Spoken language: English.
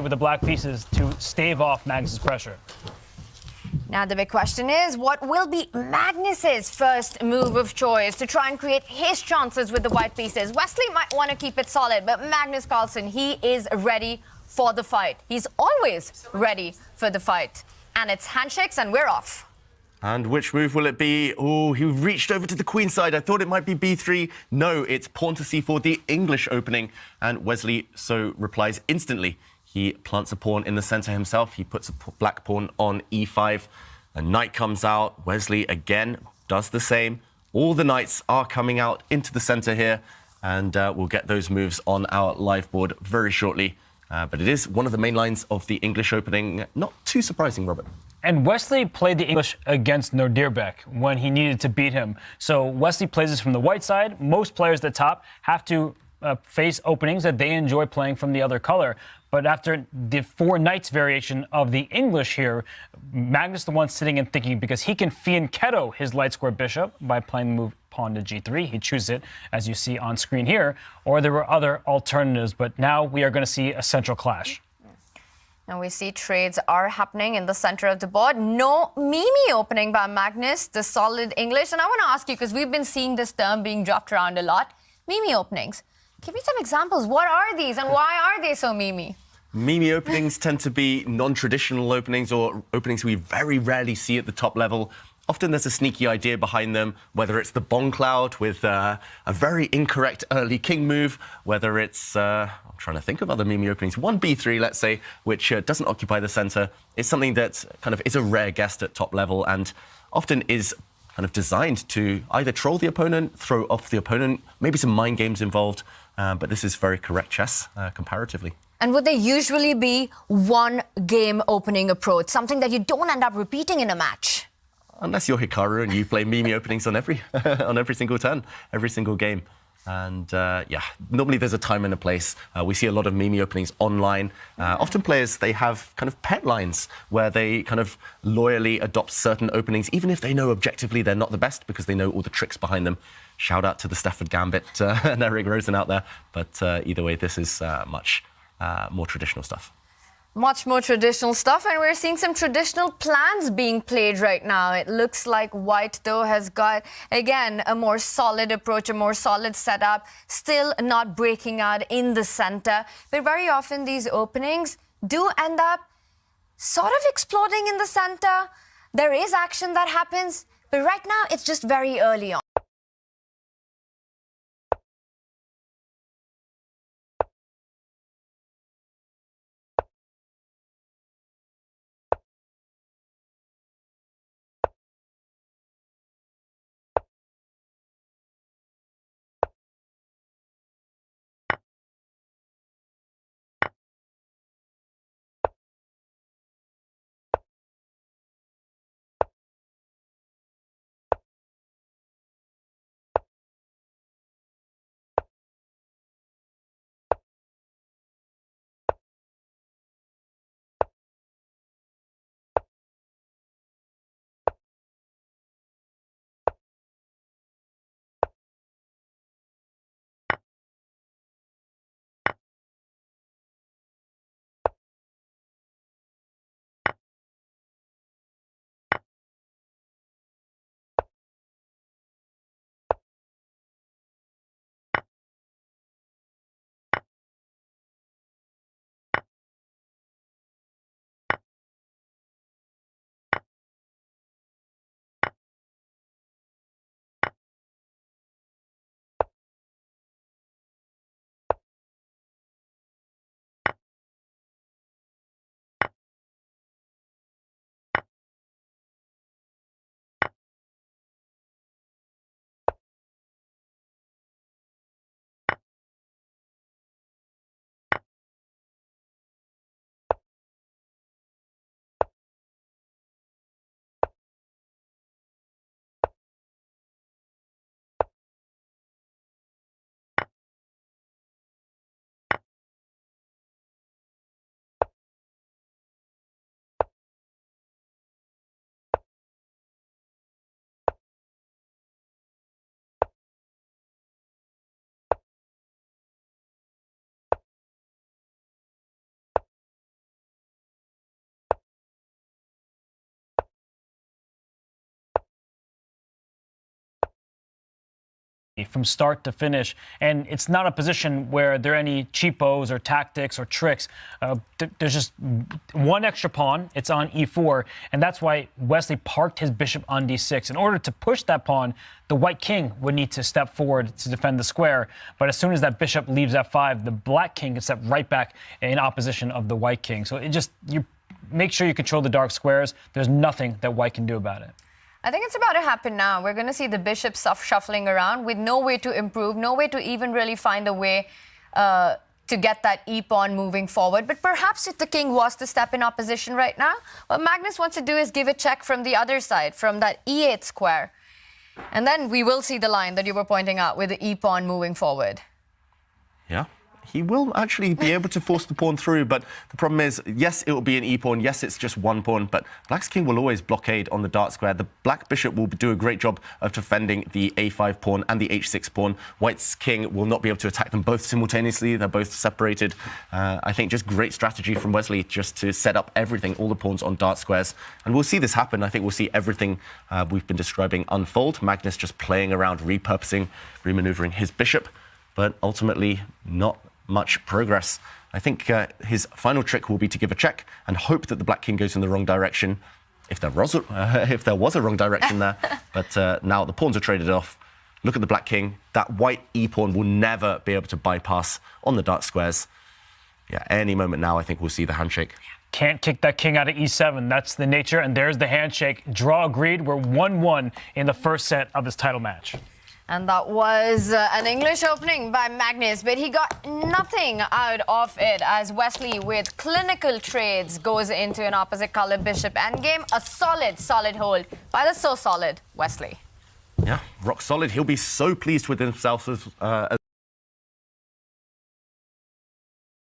with the black pieces to stave off Magnus's pressure. Now the big question is, what will be Magnus's first move of choice to try and create his chances with the white pieces? Wesley might want to keep it solid, but Magnus Carlsen, he is ready for the fight. He's always ready for the fight. And it's handshakes and we're off. And which move will it be? Oh, he reached over to the queen side. I thought it might be b3. No, it's pawn to c4, the English opening. And Wesley so replies instantly. He plants a pawn in the center himself. He puts a black pawn on e5. A knight comes out. Wesley again does the same. All the knights are coming out into the center here. And we'll get those moves on our live board very shortly. But it is one of the main lines of the English opening. Not too surprising, Robert. And Wesley played the English against Nordirbeck when he needed to beat him. So Wesley plays this from the white side. Most players at the top have to face openings that they enjoy playing from the other color. But after the 4 knights variation of the English here, Magnus the one sitting and thinking, because he can fianchetto his light square bishop by playing the move pawn to g3. He chooses it, as you see on screen here, or there were other alternatives. But now we are going to see a central clash. And we see trades are happening in the center of the board. No Mimi opening by Magnus, the solid English. And I want to ask you, because we've been seeing this term being dropped around a lot, Mimi openings. Give me some examples. What are these and why are they so Mimi? Mimi openings tend to be non-traditional openings or openings we very rarely see at the top level. Often there's a sneaky idea behind them, whether it's the bomb cloud with a very incorrect early king move, whether it's, I'm trying to think of other Mimi openings, 1b3, let's say, which doesn't occupy the center. It's something that kind of is a rare guest at top level and often is kind of designed to either troll the opponent, throw off the opponent, maybe some mind games involved, but this is very correct chess comparatively. And would there usually be one game opening approach, something that you don't end up repeating in a match? Unless you're Hikaru and you play Mimi openings on every single turn, every single game. And yeah, normally there's a time and a place. We see a lot of Mimi openings online. Often players, they have kind of pet lines where they kind of loyally adopt certain openings, even if they know objectively they're not the best because they know all the tricks behind them. Shout out to the Stafford Gambit and Eric Rosen out there. But either way, this is much more traditional stuff. Much more traditional stuff, and we're seeing some traditional plans being played right now. It looks like White, though, has got, again, a more solid approach, a more solid setup, still not breaking out in the center. But very often these openings do end up sort of exploding in the center. There is action that happens, but right now it's just very early on. from start to finish, and it's not a position where there are any cheapos or tactics or tricks. There's just one extra pawn. It's on e4, and that's why Wesley parked his bishop on d6. In order to push that pawn, the white king would need to step forward to defend the square, but as soon as that bishop leaves f5, the black king can step right back in opposition of the white king. So you make sure you control the dark squares. There's nothing that white can do about it. I think it's about to happen now. We're going to see the bishop shuffling around with no way to improve, no way to even really find a way to get that e-pawn moving forward. But perhaps if the king was to step in opposition right now, what Magnus wants to do is give a check from the other side, from that e8 square. And then we will see the line that you were pointing out with the e-pawn moving forward. Yeah. He will actually be able to force the pawn through, but the problem is, yes, it will be an e-pawn. Yes, it's just one pawn, but black's king will always blockade on the dark square. The black bishop will do a great job of defending the a5 pawn and the h6 pawn. White's king will not be able to attack them both simultaneously. They're both separated. I think just great strategy from Wesley just to set up everything, all the pawns on dark squares. And we'll see this happen. I think we'll see everything we've been describing unfold. Magnus just playing around, repurposing, remaneuvering his bishop, but ultimately not much progress. I think his final trick will be to give a check and hope that the black king goes in the wrong direction, if there was a wrong direction there. But now the pawns are traded off. Look at the black king. That white e-pawn will never be able to bypass on the dark squares. Yeah, any moment now, I think we'll see the handshake. Can't kick that king out of e7. That's the nature, and there's the handshake. Draw agreed. We're 1-1 in the first set of this title match. And that was an English opening by Magnus, but he got nothing out of it as Wesley, with clinical trades, goes into an opposite color bishop endgame. A solid hold by the so solid Wesley. Yeah, rock solid. He'll be so pleased with himself as